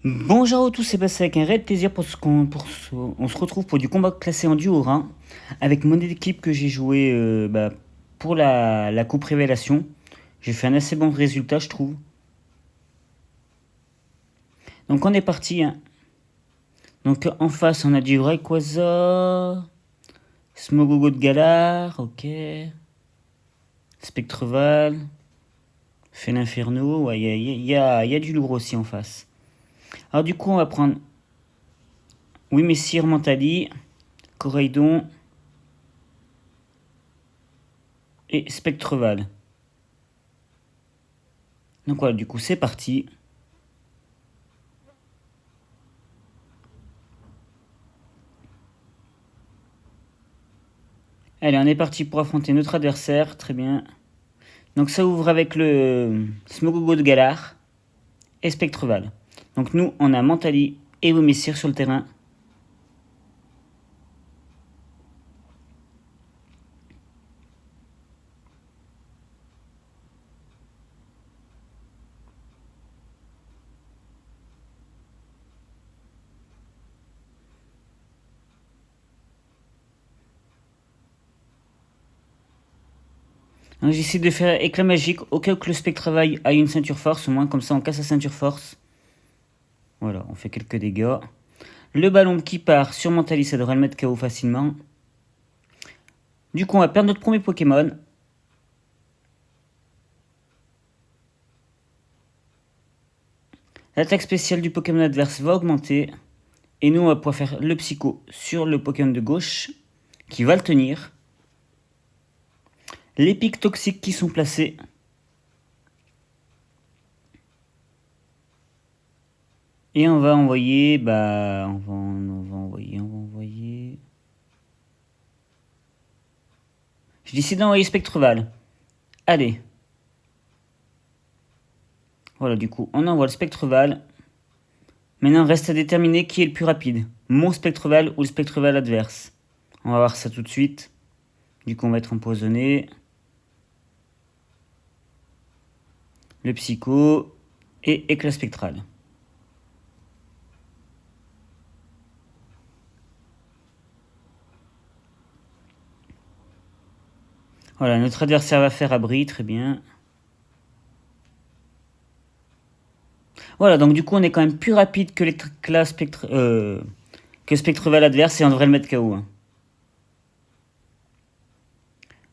Bonjour à tous, c'est passé avec un réel plaisir on se retrouve pour du combat classé en duo rang avec mon équipe que j'ai joué pour la coupe révélation. J'ai fait un assez bon résultat, je trouve. Donc on est parti, hein. Donc en face, on a du Rayquaza, Smogogo de Galar, ok, Spectreval, Félinferno, ouais, y a du lourd aussi en face. Alors du coup, on va prendre Oui Messire, Mentali, Coraidon et Spectreval. Donc voilà, du coup, c'est parti. Allez, on est parti pour affronter notre adversaire. Très bien. Donc ça ouvre avec le Smogogo de Galar et Spectreval. Donc nous, on a Mentali et Womessir sur le terrain. Donc j'essaie de faire éclat magique au cas où que le Spectreval a une ceinture force. Au moins, comme ça, on casse la ceinture force. Voilà, on fait quelques dégâts. Le ballon qui part sur Mentali, ça devrait le mettre KO facilement. Du coup, on va perdre notre premier Pokémon. L'attaque spéciale du Pokémon adverse va augmenter. Et nous, on va pouvoir faire le Psycho sur le Pokémon de gauche, qui va le tenir. Les pics toxiques qui sont placés. Et on va envoyer, on va envoyer. Je décide d'envoyer Spectreval. Allez. Voilà, du coup, on envoie le Spectreval. Maintenant, reste à déterminer qui est le plus rapide. Mon Spectreval ou le Spectreval adverse. On va voir ça tout de suite. Du coup, on va être empoisonné. Le Psycho et éclat spectral. Voilà, notre adversaire va faire abri, très bien. Voilà, donc du coup, on est quand même plus rapide que l'éclat que Spectreval adverse et on devrait le mettre KO. Hein.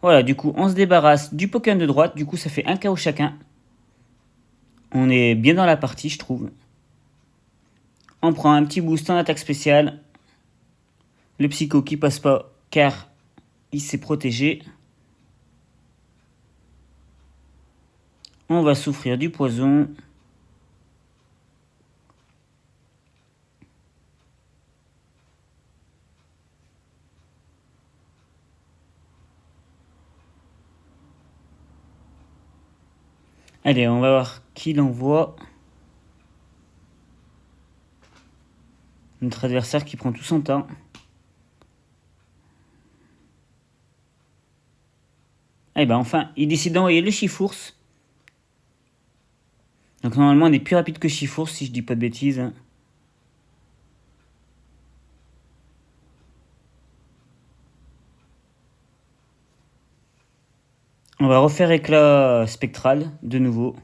Voilà, du coup, on se débarrasse du Pokémon de droite. Du coup, ça fait un KO chacun. On est bien dans la partie, je trouve. On prend un petit boost en attaque spéciale. Le Psycho qui passe pas car il s'est protégé. On va souffrir du poison. Allez, on va voir qui l'envoie. Notre adversaire qui prend tout son temps. Eh ben enfin, il décide d'envoyer le Chifours. Donc normalement, on est plus rapide que Chifours, si je dis pas de bêtises. On va refaire éclat spectral, de nouveau.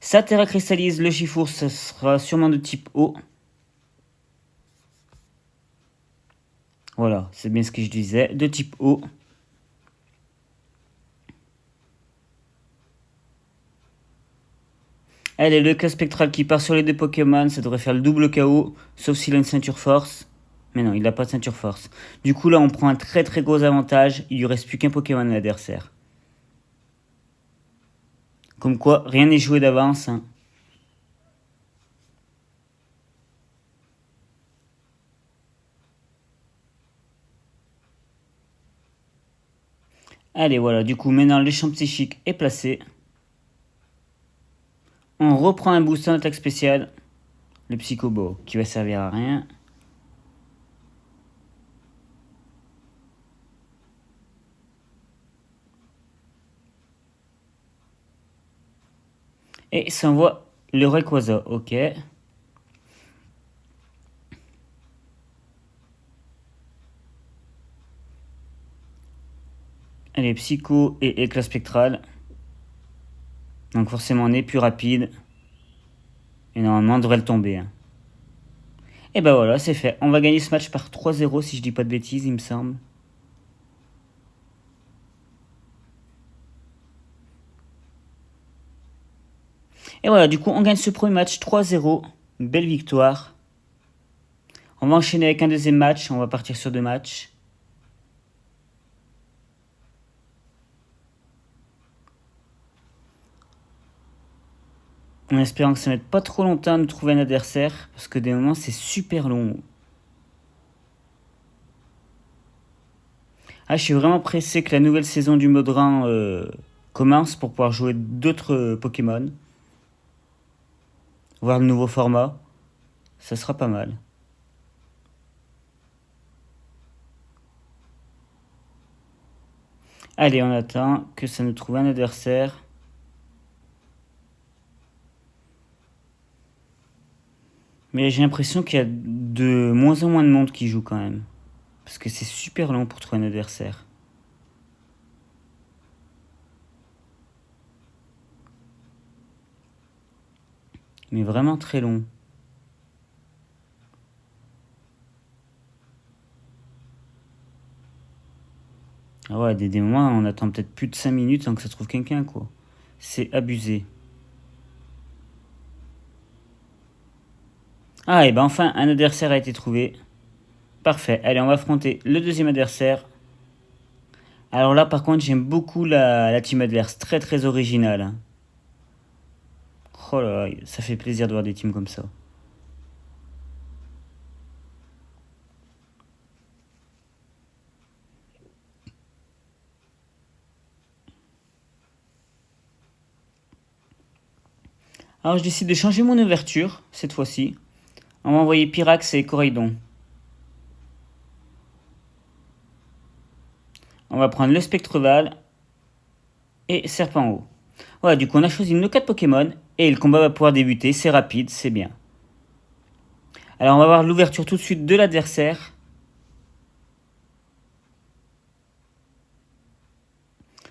Ça Terra cristallise, le Chifours, ça sera sûrement de type eau. Voilà, c'est bien ce que je disais, de type eau. Allez, le cas spectral qui part sur les deux Pokémon, ça devrait faire le double KO, sauf s'il a une ceinture force. Mais non, il n'a pas de ceinture force. Du coup, là, on prend un très très gros avantage. Il lui reste plus qu'un Pokémon à l'adversaire. Comme quoi, rien n'est joué d'avance. Hein. Allez, voilà, du coup, maintenant, le champ psychique est placé. On reprend un boost en attaque spéciale. Le Psychobo, qui va servir à rien. Et ça envoie le Rayquaza, ok. Allez, psycho et éclat spectral. Donc forcément on est plus rapide. Et normalement on devrait le tomber. Hein. Et bah voilà, c'est fait. On va gagner ce match par 3-0 si je dis pas de bêtises, il me semble. Et voilà, du coup on gagne ce premier match 3-0. Une belle victoire. On va enchaîner avec un deuxième match. On va partir sur 2 matchs. En espérant que ça ne mette pas trop longtemps de trouver un adversaire. Parce que des moments c'est super long. Ah, je suis vraiment pressé que la nouvelle saison du Modran commence pour pouvoir jouer d'autres Pokémon. Voir le nouveau format. Ça sera pas mal. Allez, on attend que ça nous trouve un adversaire. Mais j'ai l'impression qu'il y a de moins en moins de monde qui joue quand même. Parce que c'est super long pour trouver un adversaire. Mais vraiment très long. Ah ouais, des moments, on attend peut-être plus de 5 minutes avant que ça trouve quelqu'un, quoi. C'est abusé. Ah, et ben enfin, un adversaire a été trouvé. Parfait. Allez, on va affronter le deuxième adversaire. Alors là, par contre, j'aime beaucoup la team adverse. Très, très originale. Hein. Oh là là, ça fait plaisir de voir des teams comme ça. Alors, je décide de changer mon ouverture, cette fois-ci. On va envoyer Pyrax et Coraidon. On va prendre le Spectreval et Serpent Haut. Voilà, du coup, on a choisi nos 4 Pokémon et le combat va pouvoir débuter. C'est rapide, c'est bien. Alors, on va voir l'ouverture tout de suite de l'adversaire.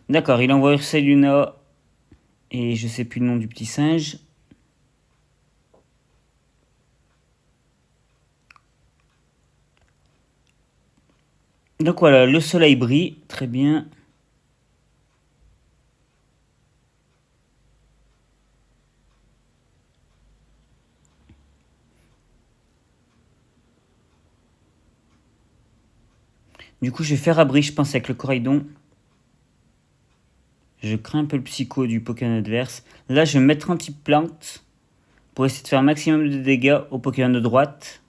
D'accord, il envoie Ursaluna et je sais plus le nom du petit singe. Donc voilà, le soleil brille, très bien. Du coup, je vais faire abri, je pense, avec le Coraidon. Je crains un peu le psycho du Pokémon adverse. Là, je vais me mettre anti-plante pour essayer de faire un maximum de dégâts au Pokémon de droite.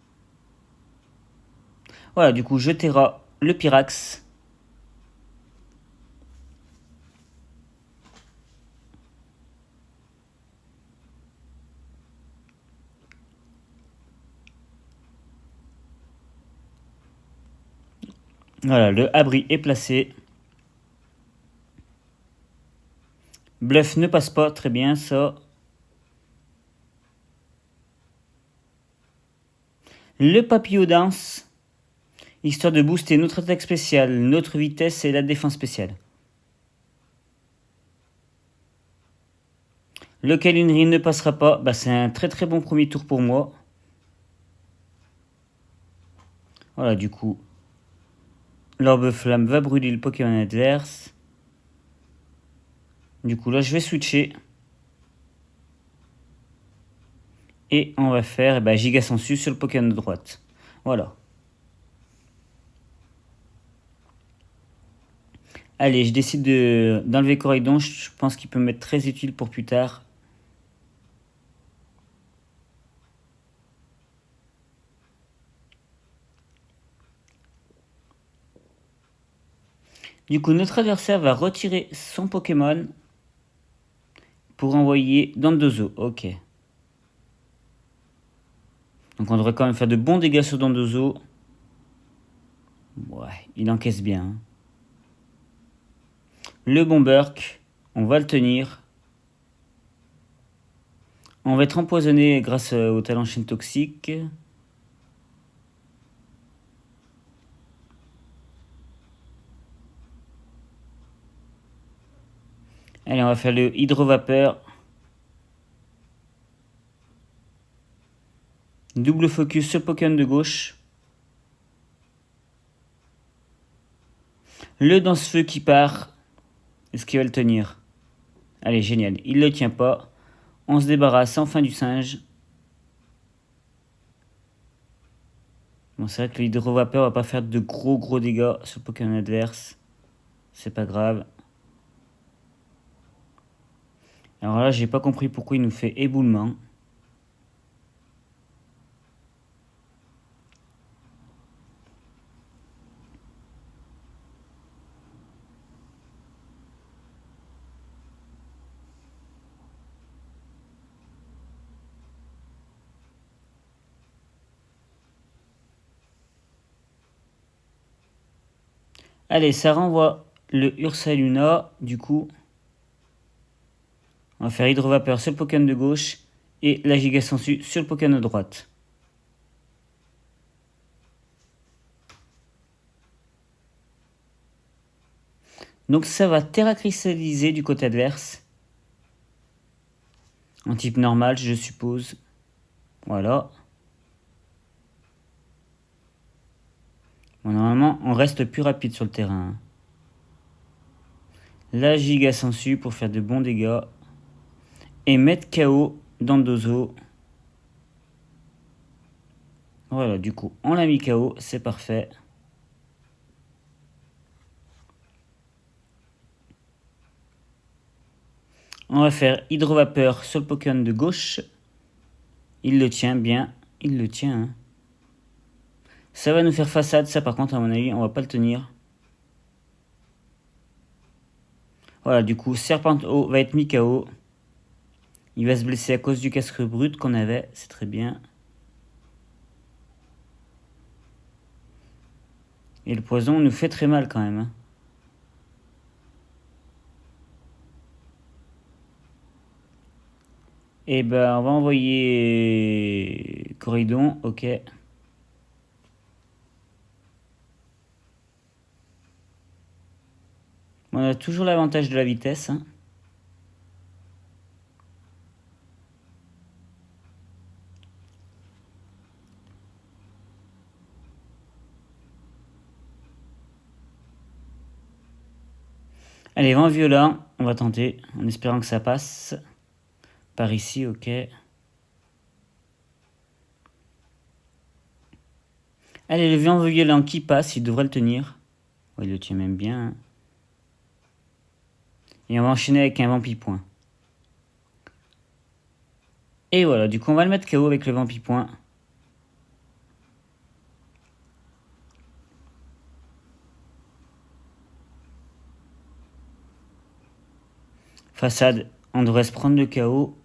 Voilà, du coup, je terra le Pyrax. Voilà, le abri est placé. Bluff ne passe pas, très bien ça. Le papillon danse, histoire de booster notre attaque spéciale, notre vitesse et la défense spéciale. Le Calinry ne passera pas, bah, c'est un très très bon premier tour pour moi. Voilà, du coup, l'orbe flamme va brûler le Pokémon adverse. Du coup, là, je vais switcher. Et on va faire Giga Sensu sur le Pokémon de droite. Voilà. Allez, je décide d'enlever Coraidon. Je pense qu'il peut m'être très utile pour plus tard. Du coup, notre adversaire va retirer son Pokémon pour envoyer Dondozo. Ok. Donc on devrait quand même faire de bons dégâts sur Dondozo. Ouais, il encaisse bien. Hein. Le bon Burk, on va le tenir. On va être empoisonné grâce au talent chaîne toxique. Allez, on va faire le hydrovapeur. Double focus sur Pokémon de gauche. Le danse-feu qui part. Est-ce qu'il va le tenir? Allez, génial. Il ne le tient pas. On se débarrasse enfin du singe. Bon, c'est vrai que l'hydrovapeur va pas faire de gros dégâts sur le Pokémon adverse. C'est pas grave. Alors là, j'ai pas compris pourquoi il nous fait éboulement. Allez, ça renvoie le Ursaluna. Du coup, on va faire hydrovapeur sur le Pokémon de gauche et la Giga Sensu sur le Pokémon de droite. Donc ça va Terra cristalliser du côté adverse. En type normal, je suppose. Voilà. Bon, normalement, on reste plus rapide sur le terrain. La Giga Sensu pour faire de bons dégâts. Et mettre KO dans le dozo. Voilà, du coup, on l'a mis KO, c'est parfait. On va faire hydrovapeur sur le Pokémon de gauche. Il le tient bien. Il le tient. Hein. Ça va nous faire façade. Ça, par contre, à mon avis, on va pas le tenir. Voilà, du coup, Serpentard va être mis KO. Il va se blesser à cause du casque brut qu'on avait. C'est très bien. Et le poison nous fait très mal quand même. Hein. Et ben, on va envoyer Corridon. Ok. On a toujours l'avantage de la vitesse. Hein. Allez, vent violent. On va tenter en espérant que ça passe. Par ici, ok. Allez, le vent violent qui passe, il devrait le tenir. Ouais, il le tient même bien. Hein. Et on va enchaîner avec un vampipoint. Et voilà, du coup on va le mettre KO avec le vampipoint. Façade, on devrait se prendre le KO.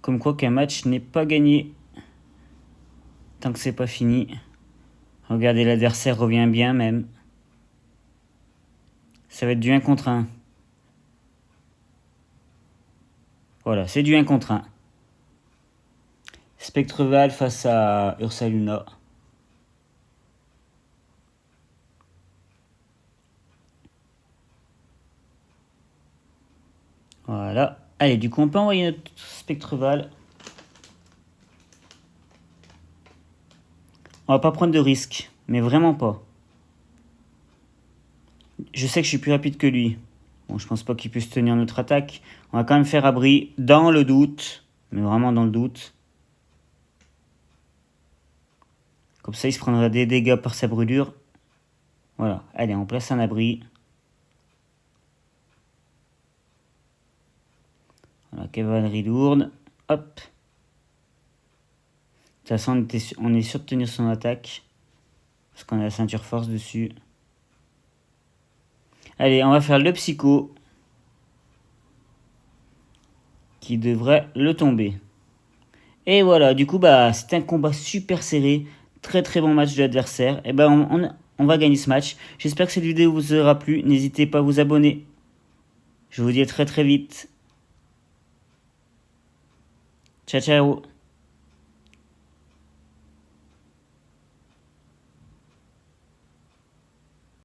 Comme quoi qu'un match n'est pas gagné tant que c'est pas fini. Regardez, l'adversaire revient bien même. Ça va être du 1 contre 1. Voilà, c'est du 1 contre 1. Spectreval face à Ursaluna. Voilà. Allez, du coup, on peut envoyer notre Spectreval. On va pas prendre de risques, mais vraiment pas. Je sais que je suis plus rapide que lui. Bon, je pense pas qu'il puisse tenir notre attaque. On va quand même faire abri dans le doute. Mais vraiment dans le doute. Comme ça, il se prendra des dégâts par sa brûlure. Voilà. Allez, on place un abri. Voilà, cavalerie lourde. Hop. De toute façon, on est sûr de tenir son attaque. Parce qu'on a la ceinture force dessus. Allez, on va faire le psycho. Qui devrait le tomber. Et voilà, du coup, bah, c'est un combat super serré. Très très bon match de l'adversaire. Et ben, on va gagner ce match. J'espère que cette vidéo vous aura plu. N'hésitez pas à vous abonner. Je vous dis à très très vite. Ciao ciao.